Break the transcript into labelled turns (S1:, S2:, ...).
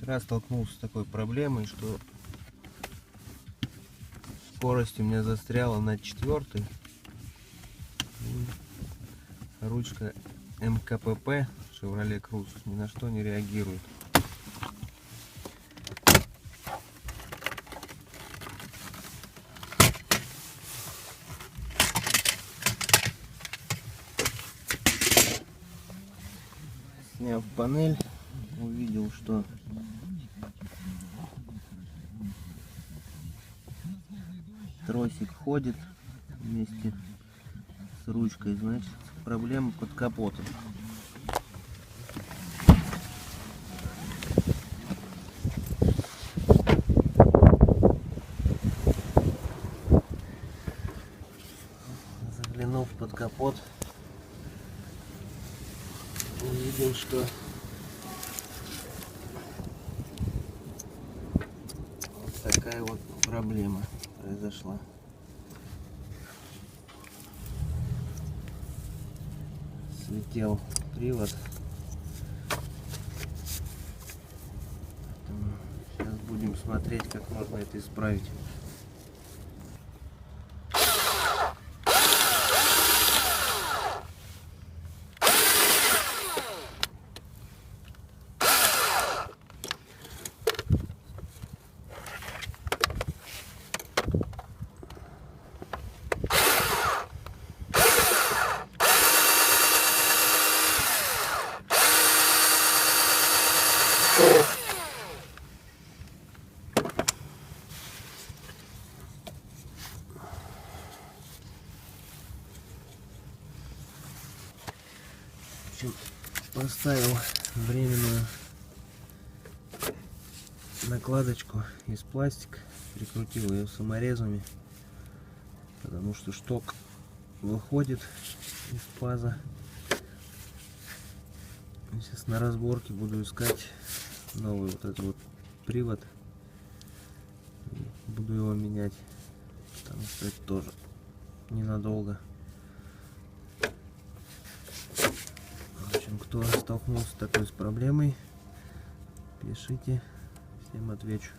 S1: Вчера столкнулся с такой проблемой, что скорость у меня застряла на 4-й. Ручка МКПП Chevrolet Cruze ни на что не реагирует. Сняв панель, увидел, что тросик ходит вместе с ручкой, значит проблема под капотом. Заглянув под капот, увидел, что вот такая вот проблема произошла. Слетел привод. Сейчас будем смотреть, как можно это исправить. Поставил временную накладочку из пластика, прикрутил ее саморезами, потому что шток выходит из паза. Сейчас на разборке буду искать новый вот этот вот привод, буду его менять, потому что это тоже ненадолго. Кто столкнулся с такой проблемой, пишите, всем отвечу.